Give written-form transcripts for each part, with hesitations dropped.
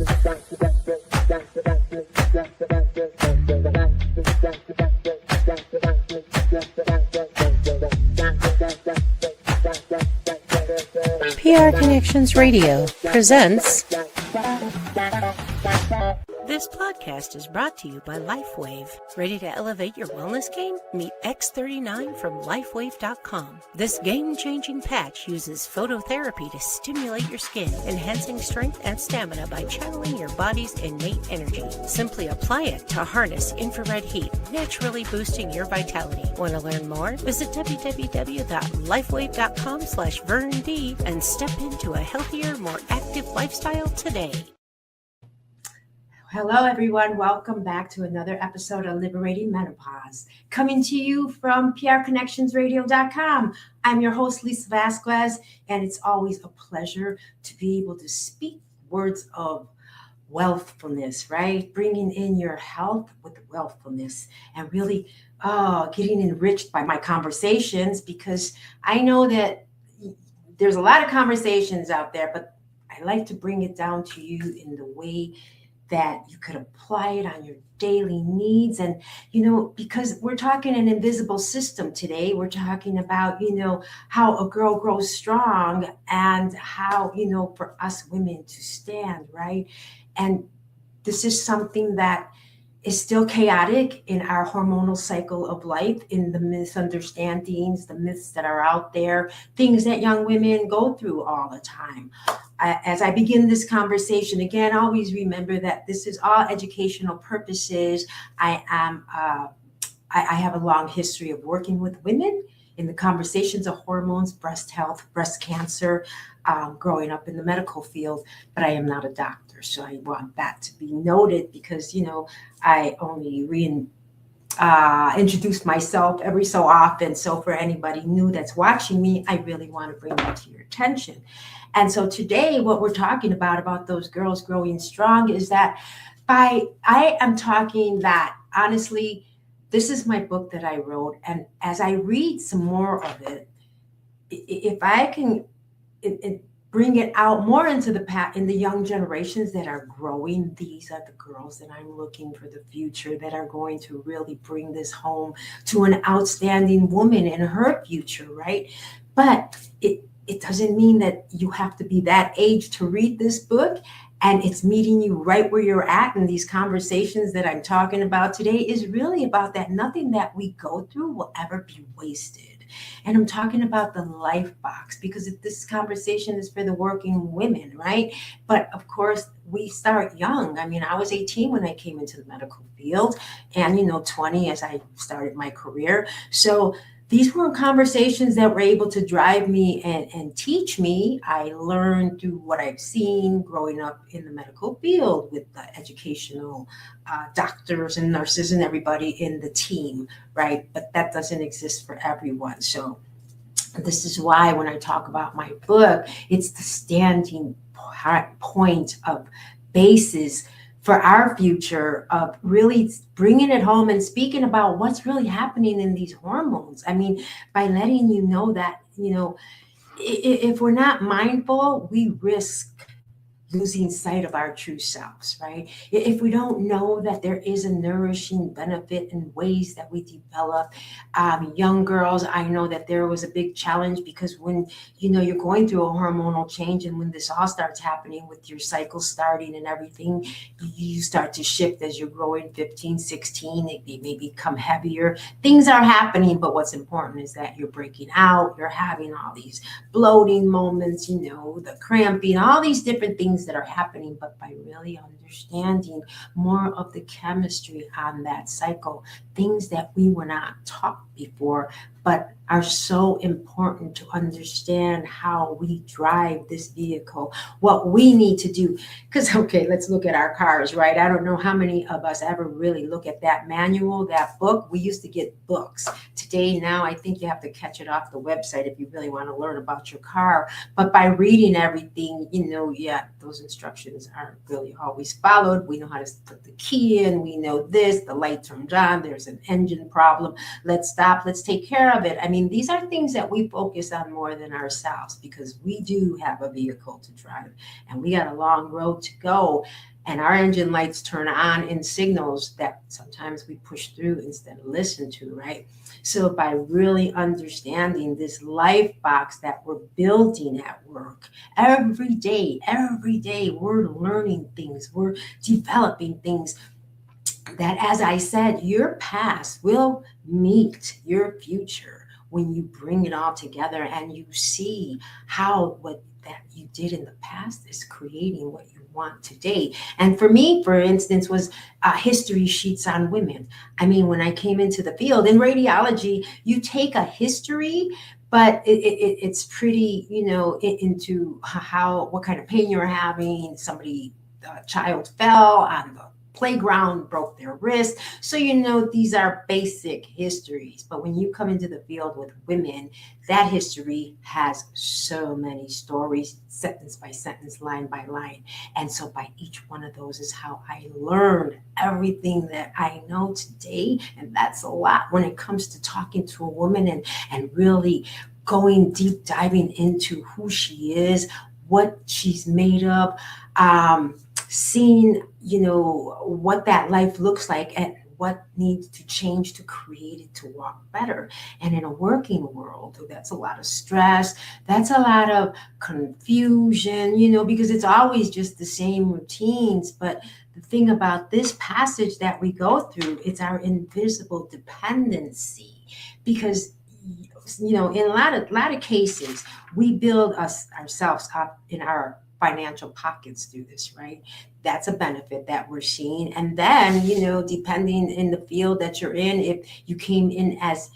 PR Connections Radio presents. This podcast is brought to you by LifeWave. Ready to elevate your wellness game? Meet X39 from LifeWave.com. This game-changing patch uses phototherapy to stimulate your skin, enhancing strength and stamina by channeling your body's innate energy. Simply apply it to harness infrared heat, naturally boosting your vitality. Want to learn more? Visit www.lifewave.com/VernD and step into a healthier, more active lifestyle today. Hello, everyone. Welcome back to another episode of Liberating Menopause, coming to you from prconnectionsradio.com. I'm your host, Lisa Vasquez, and it's always a pleasure to be able to speak words of wealthfulness, right? Bringing in your health with wealthfulness and really getting enriched by my conversations, because I know that there's a lot of conversations out there, but I like to bring it down to you in the way that you could apply it on your daily needs. And, because we're talking an invisible system today, we're talking about, how a girl grows strong and how, for us women to stand, right? And this is something that is still chaotic in our hormonal cycle of life, in the misunderstandings, the myths that are out there, things that young women go through all the time. As I begin this conversation, again, always remember that this is all educational purposes. I have a long history of working with women in the conversations of hormones, breast health, breast cancer, growing up in the medical field, but I am not a doctor. So I want that to be noted, because, I only introduce myself every so often. So for anybody new that's watching me, I really want to bring that to your attention. And so today, what we're talking about those girls growing strong, is that I am talking that, honestly, this is my book that I wrote. And as I read some more of it, if I can bring it out more into in the young generations that are growing, these are the girls that I'm looking for the future, that are going to really bring this home to an outstanding woman in her future, right? But it doesn't mean that you have to be that age to read this book. And it's meeting you right where you're at. And these conversations that I'm talking about today is really about that. Nothing that we go through will ever be wasted. And I'm talking about the life box, because if this conversation is for the working women, right? But of course, we start young. I mean, I was 18 when I came into the medical field, and 20 as I started my career. So these were conversations that were able to drive me and teach me. I learned through what I've seen growing up in the medical field with the educational doctors and nurses and everybody in the team, right? But that doesn't exist for everyone. So this is why when I talk about my book, it's the standing point of basis for our future, of really bringing it home and speaking about what's really happening in these hormones. I mean, by letting you know that, if we're not mindful, we risk losing sight of our true selves, right? If we don't know that there is a nourishing benefit in ways that we develop. Young girls, I know that there was a big challenge, because when, you're going through a hormonal change, and when this all starts happening with your cycle starting and everything, you start to shift as you're growing 15, 16, they may become heavier. Things are happening, but what's important is that you're breaking out, you're having all these bloating moments, the cramping, all these different things that are happening. But by really understanding more of the chemistry on that cycle, things that we were not taught before, but are so important to understand how we drive this vehicle, what we need to do. Because, okay, let's look at our cars, right? I don't know how many of us ever really look at that manual, that book. We used to get books. Today, now, I think you have to catch it off the website if you really want to learn about your car. But by reading everything, those instructions aren't really always followed. We know how to put the key in. We know this, the light turns on, there's an engine problem. Let's stop, let's take care of it. I mean, these are things that we focus on more than ourselves, because we do have a vehicle to drive and we got a long road to go. and our engine lights turn on in signals that sometimes we push through instead of listen to, right? So by really understanding this life box that we're building at work every day we're learning things, we're developing things that, as I said, your past will meet your future when you bring it all together and you see how what that you did in the past is creating what you want today. And for me, for instance, was history sheets on women. I mean, when I came into the field in radiology, you take a history, but it's pretty, into how, what kind of pain you're having. Somebody, a child fell on the playground, broke their wrist. So, these are basic histories. But when you come into the field with women, that history has so many stories, sentence by sentence, line by line. And so by each one of those is how I learned everything that I know today. And that's a lot when it comes to talking to a woman and really going deep, diving into who she is, what she's made of, seeing, what that life looks like and what needs to change to create it to walk better. And in a working world, that's a lot of stress, that's a lot of confusion, because it's always just the same routines. But the thing about this passage that we go through, it's our invisible dependency, because in a lot of cases, we build ourselves up in our financial pockets through this, right? That's a benefit that we're seeing. And then, depending in the field that you're in, if you came in as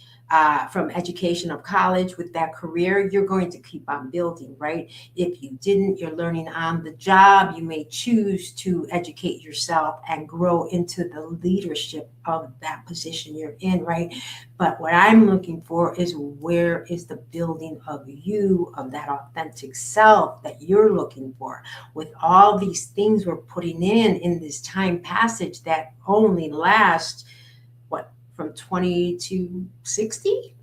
from education of college with that career, you're going to keep on building, right? If you didn't, you're learning on the job. You may choose to educate yourself and grow into the leadership of that position you're in, right? But what I'm looking for is, where is the building of you, of that authentic self that you're looking for, with all these things we're putting in this time passage that only lasts from 20 to 60.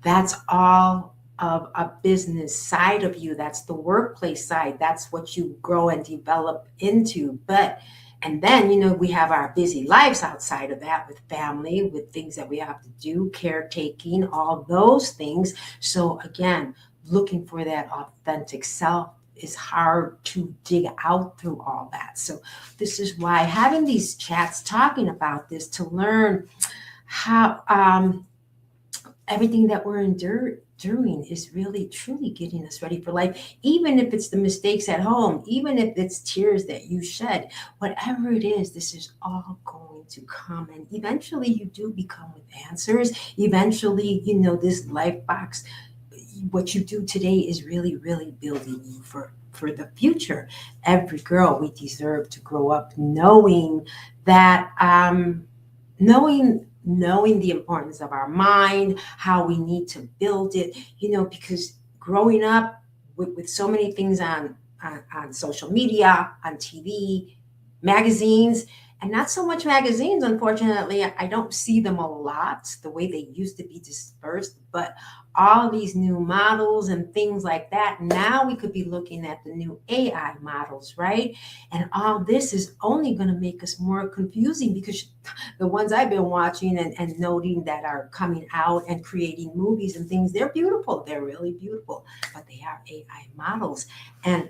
That's all of a business side of you. That's the workplace side. That's what you grow and develop into. And then, we have our busy lives outside of that, with family, with things that we have to do, caretaking, all those things. So again, looking for that authentic self is hard to dig out through all that. So this is why having these chats, talking about this, to learn how everything that we're enduring is really truly getting us ready for life. Even if it's the mistakes at home, even if it's tears that you shed, whatever it is, this is all going to come. And eventually you do become with answers. Eventually, this life box, what you do today is really, really building you for the future. Every girl, we deserve to grow up knowing that, knowing the importance of our mind, how we need to build it, because growing up with so many things on social media, on TV, magazines, and not so much magazines, unfortunately. I don't see them a lot the way they used to be dispersed, but all these new models and things like that. Now we could be looking at the new AI models, right? And all this is only going to make us more confusing, because the ones I've been watching and noting that are coming out and creating movies and things, they're beautiful. They're really beautiful, but they are AI models. And,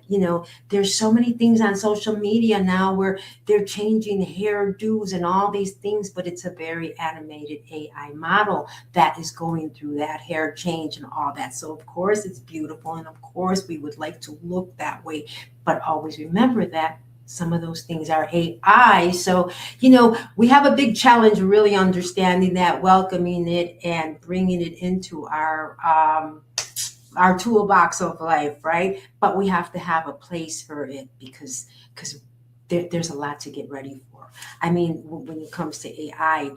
there's so many things on social media now where they're changing hairdos and all these things, but it's a very animated AI model that is going through that hair change and all that. So of course it's beautiful, and of course we would like to look that way, but always remember that some of those things are AI. So, we have a big challenge really understanding that, welcoming it and bringing it into our toolbox of life, right? But we have to have a place for it, because there's a lot to get ready for. I mean, when it comes to AI,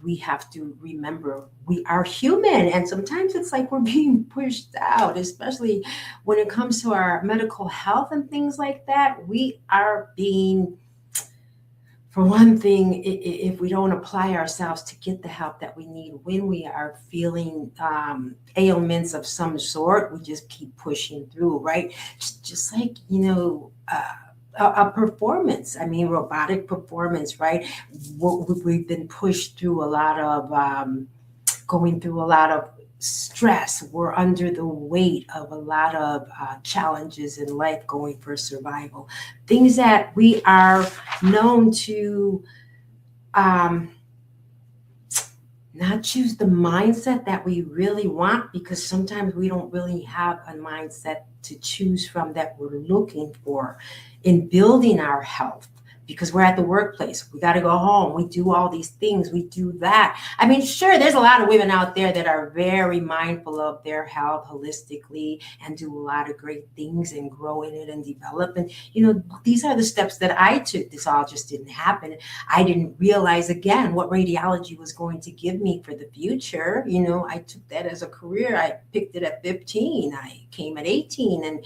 we have to remember we are human, and sometimes it's like we're being pushed out, especially when it comes to our medical health and things like that. We are being, for one thing, if we don't apply ourselves to get the help that we need when we are feeling ailments of some sort, we just keep pushing through, right? Just like, a performance. I mean, robotic performance, right? We've been pushed through a lot of going through a lot of stress. We're under the weight of a lot of challenges in life, going for survival. Things that we are known to not choose the mindset that we really want, because sometimes we don't really have a mindset to choose from that we're looking for in building our health. Because we're at the workplace, we got to go home, we do all these things, we do that. I mean, sure, there's a lot of women out there that are very mindful of their health holistically and do a lot of great things and grow in it and develop. And, these are the steps that I took. This all just didn't happen. I didn't realize, again, what radiology was going to give me for the future. I took that as a career. I picked it at 15. I came at 18. And,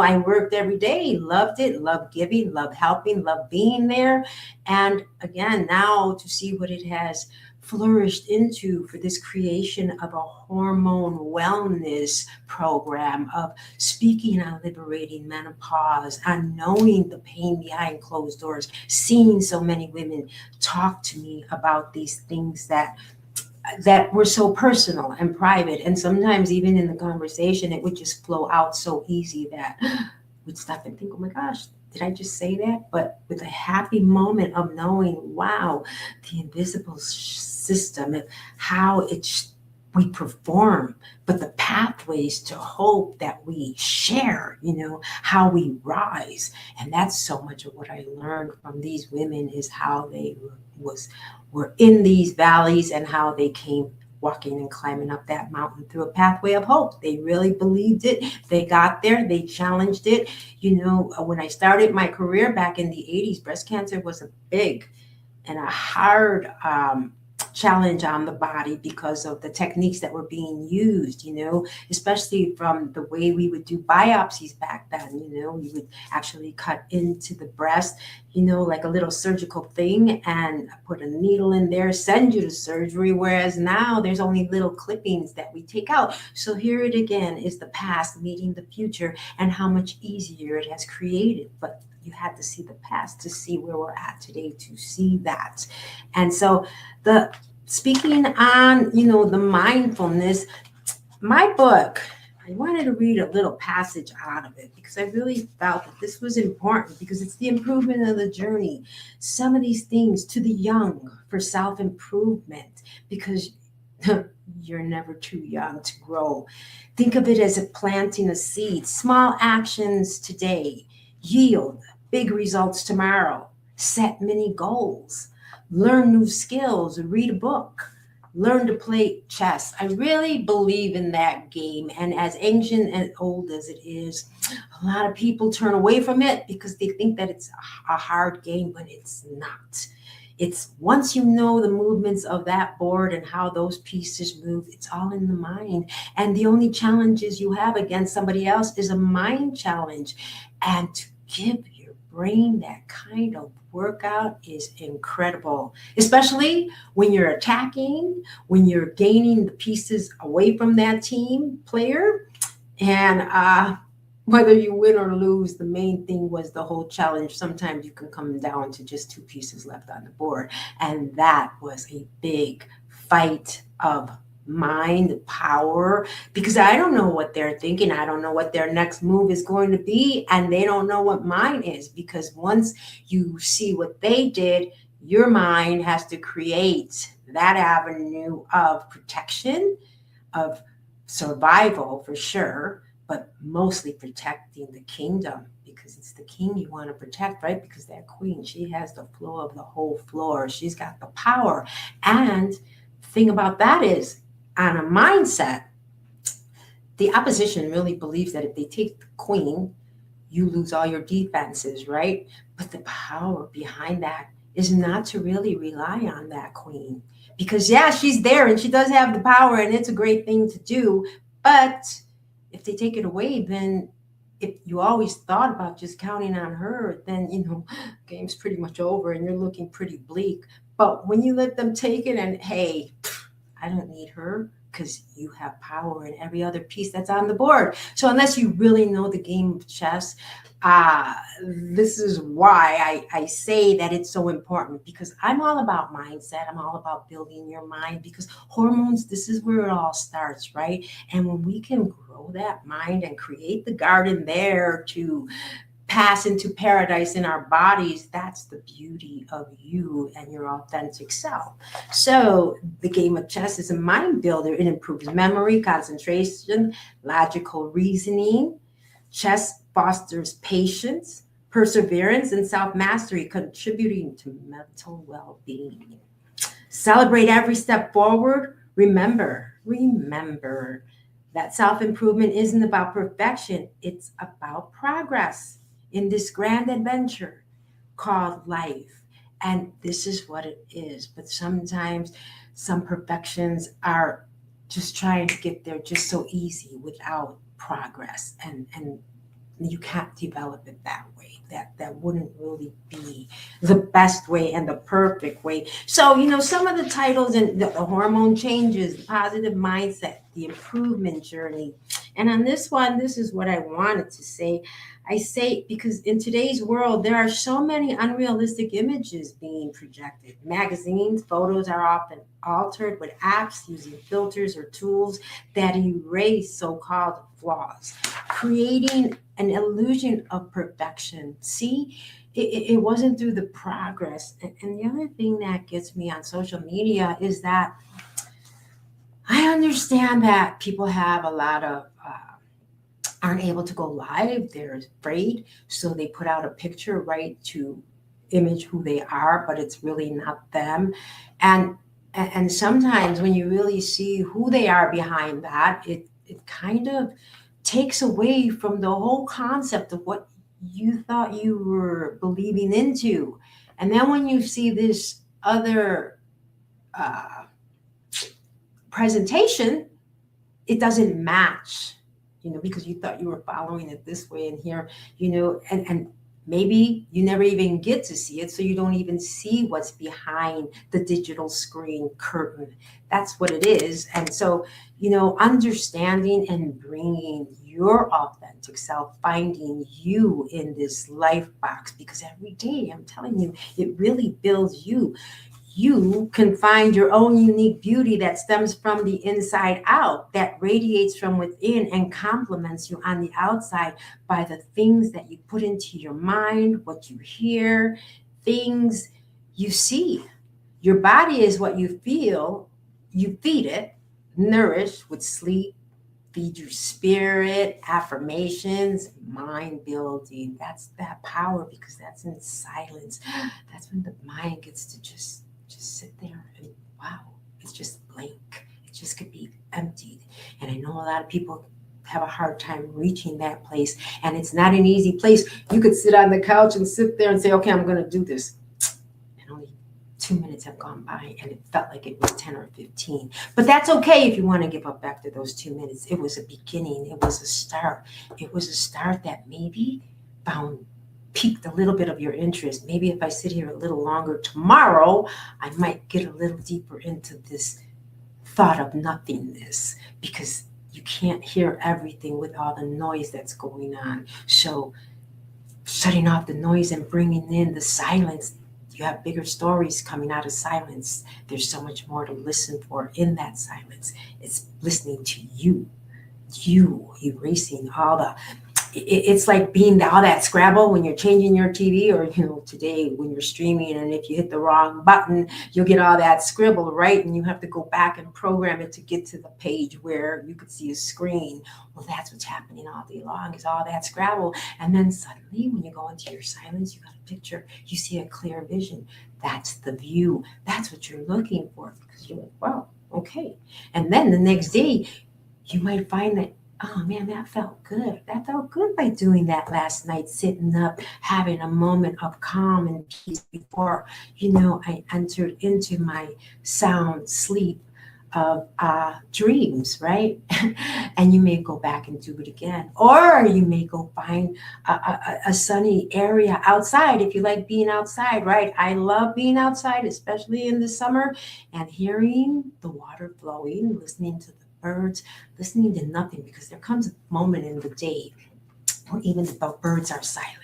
I worked every day, loved it, loved giving, loved helping, loved being there. And again, now to see what it has flourished into for this creation of a hormone wellness program, of speaking on liberating menopause, on knowing the pain behind closed doors, seeing so many women talk to me about these things that were so personal and private. And sometimes even in the conversation, it would just flow out so easy that we'd stop and think, oh my gosh, did I just say that? But with a happy moment of knowing, wow, the invisible system of how we perform, but the pathways to hope that we share, how we rise. And that's so much of what I learned from these women, is how they were in these valleys and how they came walking and climbing up that mountain through a pathway of hope. They really believed it. They got there. They challenged it. When I started my career back in the 80s, breast cancer was a big and a hard challenge on the body because of the techniques that were being used, especially from the way we would do biopsies back then. We would actually cut into the breast, like a little surgical thing, and put a needle in there, send you to surgery. Whereas now there's only little clippings that we take out. So here it again is the past meeting the future, and how much easier it has created. But you had to see the past to see where we're at today, to see that. And so speaking on, the mindfulness, my book, I wanted to read a little passage out of it because I really felt that this was important, because it's the improvement of the journey. Some of these things to the young for self-improvement, because you're never too young to grow. Think of it as planting a seed. Small actions today yield big results tomorrow. Set many goals. Learn new skills. Read a book. Learn to play chess. I really believe in that game. And as ancient and old as it is, a lot of people turn away from it because they think that it's a hard game, but it's not. It's once you know the movements of that board and how those pieces move, it's all in the mind. And the only challenges you have against somebody else is a mind challenge. And to give your brain that kind of workout is incredible, especially when you're attacking, when you're gaining the pieces away from that team player. And whether you win or lose, the main thing was the whole challenge. Sometimes you can come down to just 2 pieces left on the board. And that was a big fight of mind power, because I don't know what they're thinking. I don't know what their next move is going to be. And they don't know what mine is, because once you see what they did, your mind has to create that avenue of protection, of survival for sure, but mostly protecting the kingdom, because it's the king you want to protect, right? Because that queen, she has the flow of the whole floor. She's got the power. And the thing about that is, on a mindset, the opposition really believes that if they take the queen, you lose all your defenses, right? But the power behind that is not to really rely on that queen, because yeah, she's there and she does have the power and it's a great thing to do. But if they take it away, then if you always thought about just counting on her, then, game's pretty much over and you're looking pretty bleak. But when you let them take it and, hey, I don't need her, because you have power in every other piece that's on the board. So unless you really know the game of chess, this is why I say that it's so important, because I'm all about mindset. I'm all about building your mind, because hormones, this is where it all starts, right? And when we can grow that mind and create the garden there to pass into paradise in our bodies, that's the beauty of you and your authentic self. So the game of chess is a mind builder. It improves memory, concentration, logical reasoning. Chess fosters patience, perseverance, and self-mastery, contributing to mental well-being. Celebrate every step forward. Remember that self-improvement isn't about perfection. It's about progress in this grand adventure called life. And this is what it is. But sometimes some perfections are just trying to get there just so easy without progress. And you can't develop it that way. That wouldn't really be the best way and the perfect way. So, some of the titles and the hormone changes, the positive mindset, the improvement journey. And on this one, this is what I wanted to say. I say because in today's world, there are so many unrealistic images being projected. Magazines, photos are often altered with apps using filters or tools that erase so-called flaws, creating an illusion of perfection. See, it wasn't through the progress. And the other thing that gets me on social media is that I understand that people have a lot of aren't able to go live. They're afraid, so they put out a picture, right, to image who they are, but it's really not them. And sometimes when you really see who they are behind that, it kind of takes away from the whole concept of what you thought you were believing into. And then when you see this other presentation, it doesn't match, because you thought you were following it this way and here, and maybe you never even get to see it, so you don't even see what's behind the digital screen curtain. That's what it is. And so, understanding and bringing your authentic self, finding you in this life box, because every day, I'm telling you, it really builds you. You can find your own unique beauty that stems from the inside out, that radiates from within and complements you on the outside by the things that you put into your mind, what you hear, things you see. Your body is what you feel. You feed it, nourish with sleep, feed your spirit, affirmations, mind building. That's that power, because that's in silence. That's when the mind gets to just sit there and wow, it's just blank. It just could be emptied. And I know a lot of people have a hard time reaching that place, and it's not an easy place. You could sit on the couch and sit there and say, okay, I'm going to do this. And only 2 minutes have gone by, and it felt like it was 10 or 15. But that's okay if you want to give up after those 2 minutes. It was a beginning. It was a start. It was a start that maybe piqued a little bit of your interest. Maybe if I sit here a little longer tomorrow, I might get a little deeper into this thought of nothingness, because you can't hear everything with all the noise that's going on. So shutting off the noise and bringing in the silence, you have bigger stories coming out of silence. There's so much more to listen for in that silence. It's listening to you erasing all the, it's like being all that Scrabble when you're changing your TV, or today when you're streaming, and if you hit the wrong button, you'll get all that scribble, right? And you have to go back and program it to get to the page where you could see a screen. Well, that's what's happening all day long, is all that Scrabble. And then suddenly when you go into your silence, you got a picture, you see a clear vision. That's the view. That's what you're looking for, because you're like, wow, okay. And then the next day you might find that, oh man, that felt good. That felt good by doing that last night, sitting up, having a moment of calm and peace before, I entered into my sound sleep of dreams, right? And you may go back and do it again. Or you may go find a sunny area outside if you like being outside, right? I love being outside, especially in the summer, and hearing the water flowing, listening to the birds, listening to nothing, because there comes a moment in the day where even the birds are silent.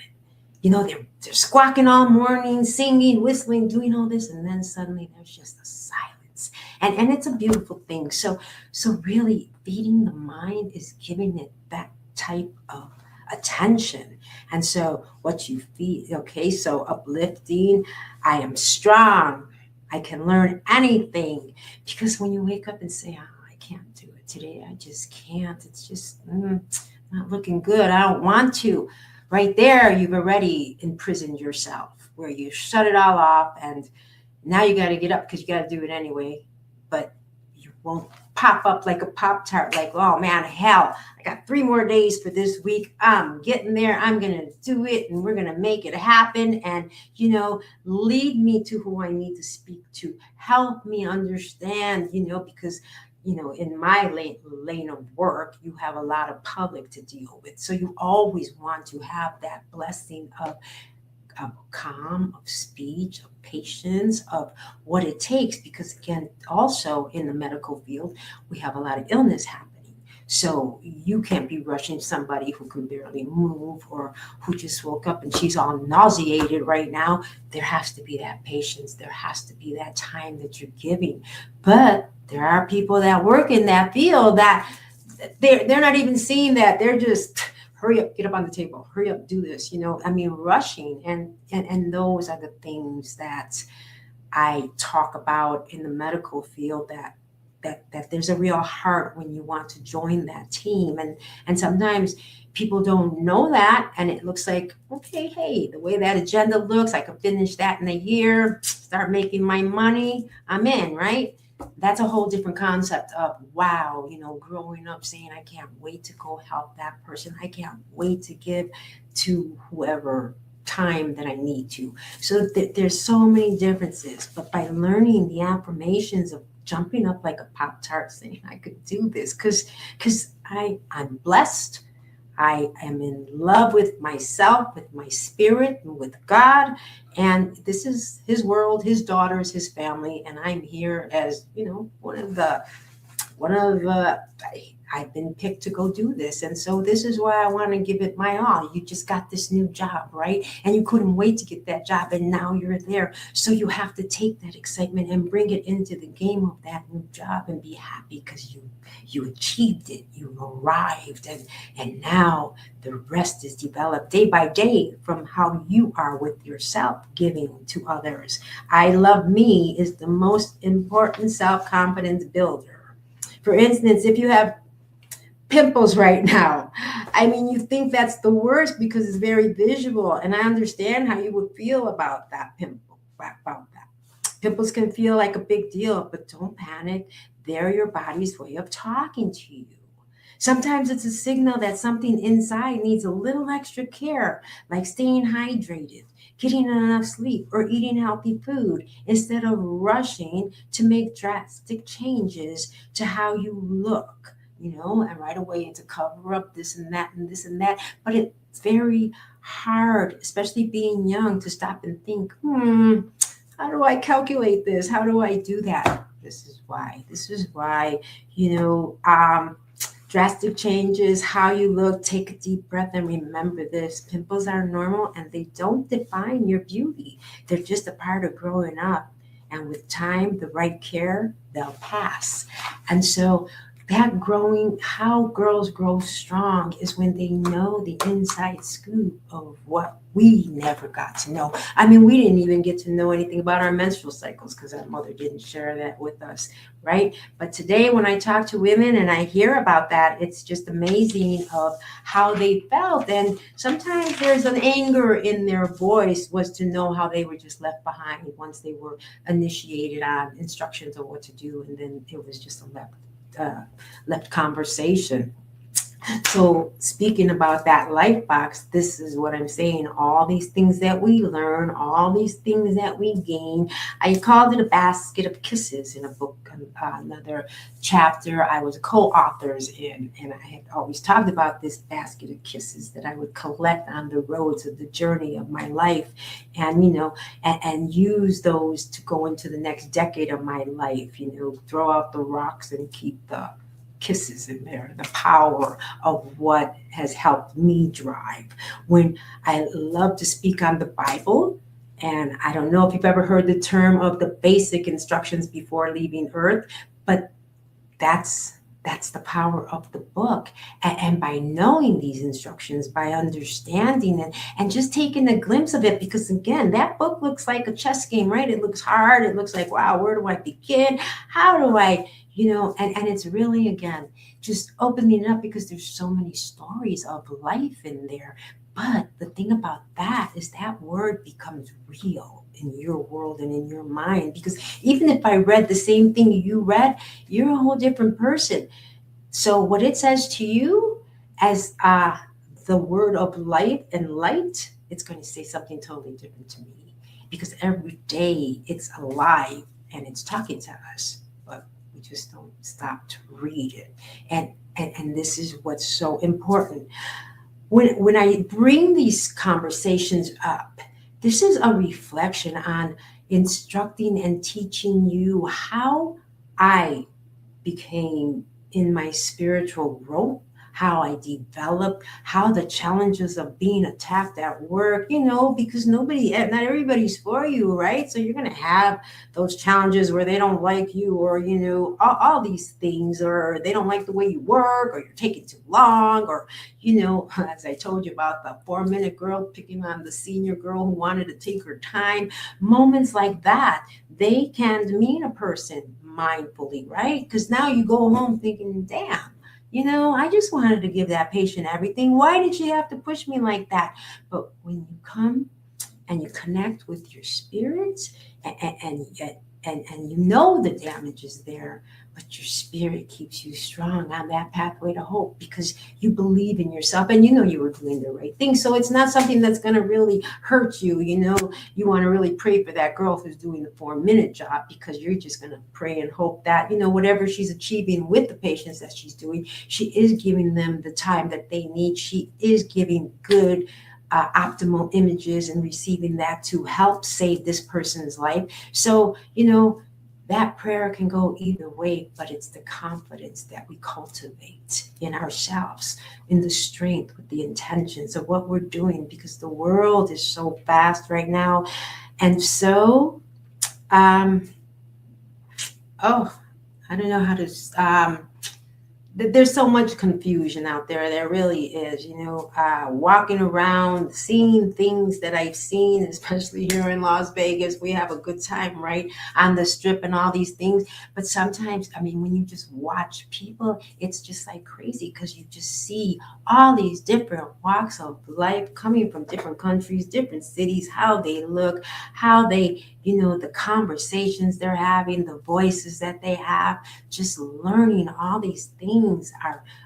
They're squawking all morning, singing, whistling, doing all this, and then suddenly there's just a silence. And it's a beautiful thing. So really feeding the mind is giving it that type of attention. And so what you feed, okay, so uplifting, I am strong, I can learn anything. Because when you wake up and say, oh, I can't do it today, I just can't, it's just not looking good, I don't want to. Right there, you've already imprisoned yourself, where you shut it all off, and now you got to get up because you got to do it anyway. But you won't pop up like a Pop-Tart, like, oh man, hell, I got 3 more days for this week. I'm getting there. I'm going to do it, and we're going to make it happen. And, lead me to who I need to speak to. Help me understand, because in my lane of work, you have a lot of public to deal with. So you always want to have that blessing of calm, of speech, of patience, of what it takes. Because again, also in the medical field, we have a lot of illness happening. So you can't be rushing somebody who can barely move or who just woke up and she's all nauseated right now. There has to be that patience. There has to be that time that you're giving. But there are people that work in that field that they're not even seeing that. They're just, hurry up, get up on the table, hurry up, do this, rushing. And those are the things that I talk about in the medical field, that there's a real heart when you want to join that team. And sometimes people don't know that. And it looks like, okay, hey, the way that agenda looks, I could finish that in a year, start making my money, I'm in, right? That's a whole different concept of, wow, growing up saying, I can't wait to go help that person. I can't wait to give to whoever time that I need to. So there's so many differences. But by learning the affirmations of jumping up like a Pop-Tart saying, I could do this, because I'm blessed. I am in love with myself, with my spirit, and with God. And this is his world, his daughters, his family. And I'm here as, I've been picked to go do this. And so this is why I want to give it my all. You just got this new job, right? And you couldn't wait to get that job. And now you're there. So you have to take that excitement and bring it into the game of that new job and be happy because you achieved it. You arrived. And now the rest is developed day by day from how you are with yourself, giving to others. I love me is the most important self-confidence builder. For instance, if you have pimples right now, you think that's the worst because it's very visual. And I understand how you would feel about that pimple, Pimples can feel like a big deal, but don't panic. They're your body's way of talking to you. Sometimes it's a signal that something inside needs a little extra care, like staying hydrated, getting enough sleep, or eating healthy food instead of rushing to make drastic changes to how you look, and right away to cover up this and that and this and that. But it's very hard, especially being young, to stop and think, how do I calculate this? How do I do that? This is why, drastic changes, how you look, take a deep breath and remember this. Pimples are normal and they don't define your beauty. They're just a part of growing up. And with time, the right care, they'll pass. And so that how girls grow strong is when they know the inside scoop of what we never got to know. We didn't even get to know anything about our menstrual cycles because our mother didn't share that with us, right? But today when I talk to women and I hear about that, it's just amazing of how they felt. And sometimes there's an anger in their voice, was to know how they were just left behind once they were initiated on instructions of what to do. And then it was just a left conversation. So speaking about that life box, this is what I'm saying. All these things that we learn, all these things that we gain. I called it a basket of kisses in a book, another chapter I was co-authors in. And I had always talked about this basket of kisses that I would collect on the roads of the journey of my life. And, and use those to go into the next decade of my life, throw out the rocks and keep the kisses in there, the power of what has helped me drive. When I love to speak on the Bible, and I don't know if you've ever heard the term of the basic instructions before leaving Earth, but that's the power of the book. And by knowing these instructions, by understanding it, and just taking a glimpse of it, because again, that book looks like a chess game, right? It looks hard. It looks like, wow, where do I begin? How do I, and it's really, again, just opening it up, because there's so many stories of life in there. But the thing about that is that word becomes real in your world and in your mind, because even if I read the same thing you read, you're a whole different person. So what it says to you as the word of life and light, it's going to say something totally different to me, because every day it's alive and it's talking to us, but we just don't stop to read it. And this is what's so important. When I bring these conversations up, this is a reflection on instructing and teaching you how I became in my spiritual growth, how I developed, how the challenges of being attacked at work, because not everybody's for you, right? So you're going to have those challenges where they don't like you, or, all these things, or they don't like the way you work, or you're taking too long, or, as I told you about the 4-minute girl picking on the senior girl who wanted to take her time. Moments like that, they can demean a person mindfully, right? Because now you go home thinking, damn, I just wanted to give that patient everything. Why did she have to push me like that? But when you come and you connect with your spirits, and the damage is there, but your spirit keeps you strong on that pathway to hope, because you believe in yourself and you were doing the right thing. So it's not something that's going to really hurt you. You want to really pray for that girl who's doing the 4-minute job, because you're just going to pray and hope that, whatever she's achieving with the patients that she's doing, she is giving them the time that they need. She is giving good optimal images and receiving that to help save this person's life. So, that prayer can go either way, but it's the confidence that we cultivate in ourselves, in the strength, with the intentions of what we're doing, because the world is so fast right now. And so, I don't know how to, there's so much confusion out there. There really is, walking around, seeing things that I've seen, especially here in Las Vegas. We have a good time, right, on the strip and all these things. But sometimes, when you just watch people, it's just like crazy, because you just see all these different walks of life coming from different countries, different cities, how they look, how they, the conversations they're having, the voices that they have. Just learning all these things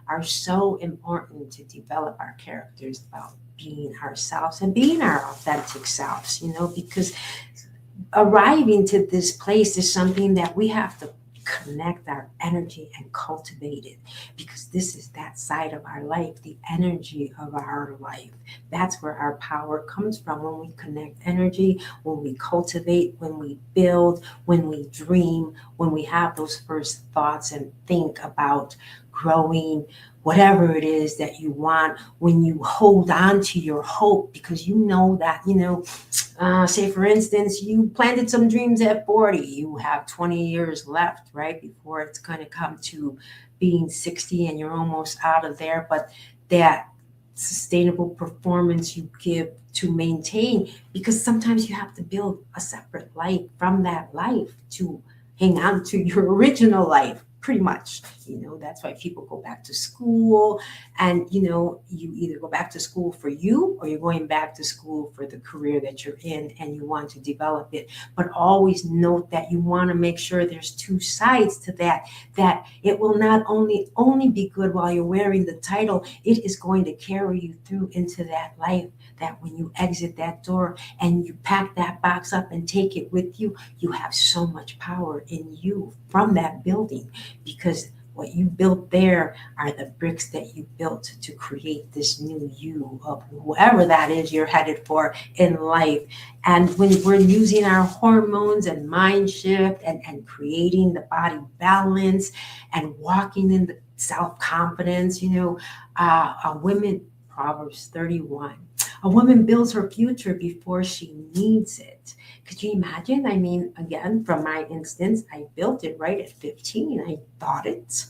are so important to develop our characters about being ourselves and being our authentic selves, because arriving to this place is something that we have to connect our energy and cultivate it, because this is that side of our life, the energy of our life. That's where our power comes from, when we connect energy, when we cultivate, when we build, when we dream, when we have those first thoughts and think about growing, whatever it is that you want, when you hold on to your hope, because that, say for instance, you planted some dreams at 40, you have 20 years left, right, before it's going to come to being 60 and you're almost out of there. But that sustainable performance you give to maintain, because sometimes you have to build a separate life from that life to hang on to your original life. Pretty much, that's why people go back to school, and, you either go back to school for you, or you're going back to school for the career that you're in and you want to develop it. But always note that you want to make sure there's two sides to that it will not only be good while you're wearing the title, it is going to carry you through into that life, that when you exit that door and you pack that box up and take it with you, you have so much power in you from that building, because what you built there are the bricks that you built to create this new you of whoever that is you're headed for in life. And when we're using our hormones and mind shift and creating the body balance and walking in the self-confidence. A woman, Proverbs 31, a woman builds her future before she needs it. Could you imagine? I mean, again, from my instance, I built it right at 15. I thought it.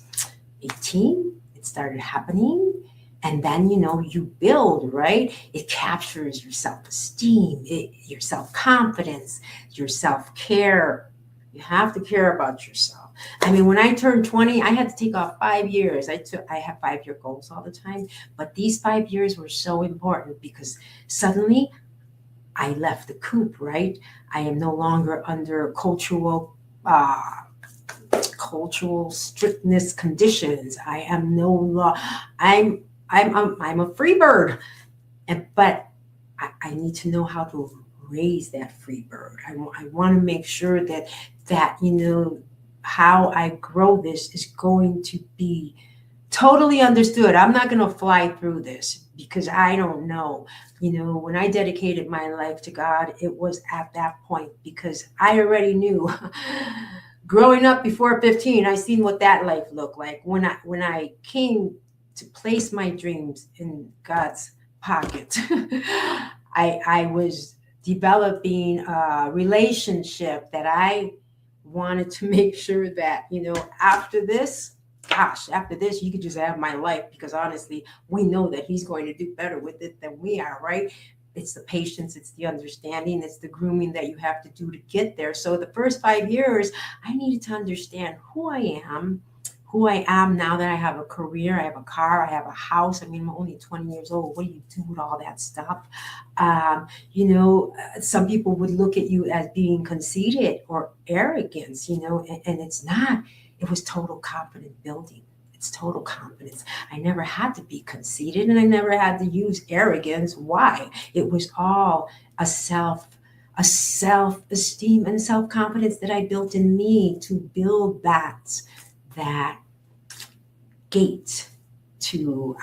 18, it started happening. And then, you build, right? It captures your self-esteem, your self-confidence, your self-care. You have to care about yourself. I mean, when I turned 20, I had to take off 5 years. I have 5-year goals all the time, but these 5 years were so important because suddenly I left the coop, right? I am no longer under cultural strictness conditions. I am no law. I'm a free bird, but I need to know how to raise that free bird. I want to make sure that how I grow this is going to be totally understood. I'm not going to fly through this because I don't know. When I dedicated my life to God, it was at that point because I already knew. Growing up before 15, I seen what that life looked like. When I came to place my dreams in God's pocket, I was developing a relationship that I wanted to make sure that, after this, you could just have my life, because honestly, we know that he's going to do better with it than we are, right? It's the patience, it's the understanding, it's the grooming that you have to do to get there. So the first 5 years, I needed to understand who I am now that I have a career, I have a car, I have a house. I mean, I'm only 20 years old. What do you do with all that stuff? Some people would look at you as being conceited or arrogance, and it's not. It was total confident building. It's total confidence. I never had to be conceited and I never had to use arrogance. Why? It was all a self-esteem and self-confidence that I built in me to build that gate to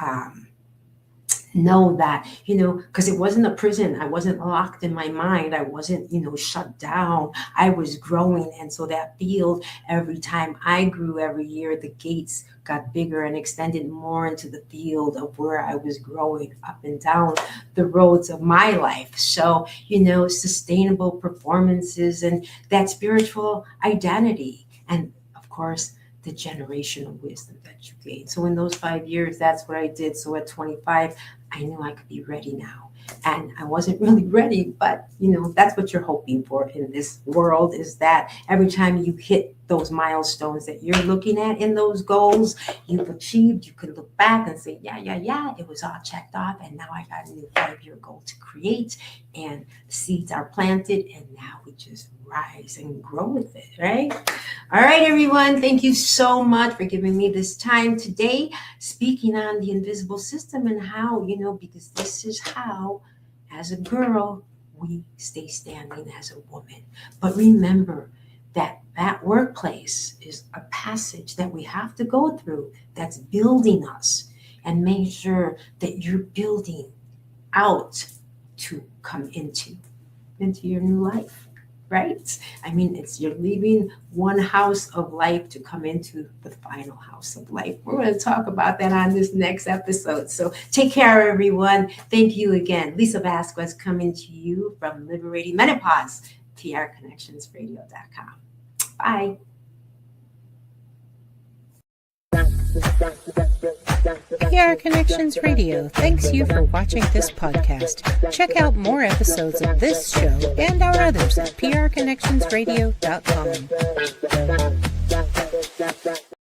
know that, because it wasn't a prison. I wasn't locked in my mind. I wasn't, shut down. I was growing. And so that field, every time I grew every year, the gates got bigger and extended more into the field of where I was growing up and down the roads of my life. So, sustainable performances and that spiritual identity. And of course, the generational wisdom that you gain. So in those 5 years, that's what I did. So at 25, I knew I could be ready now. And I wasn't really ready, but that's what you're hoping for in this world, is that every time you hit those milestones that you're looking at in those goals you've achieved, you can look back and say, yeah, it was all checked off. And now I got a new 5-year goal to create, and seeds are planted, and now we just rise and grow with it, right? All right, everyone. Thank you so much for giving me this time today, speaking on the invisible system and how, because this is how, as a girl, we stay standing as a woman. But remember that workplace is a passage that we have to go through that's building us, and make sure that you're building out to come into your new life. Right? I mean, you're leaving one house of life to come into the final house of life. We're going to talk about that on this next episode. So take care, everyone. Thank you again. Lisa Vasquez coming to you from Liberating Menopause, prconnectionsradio.com. Bye. PR Connections Radio thanks you for watching this podcast. Check out more episodes of this show and our others at prconnectionsradio.com.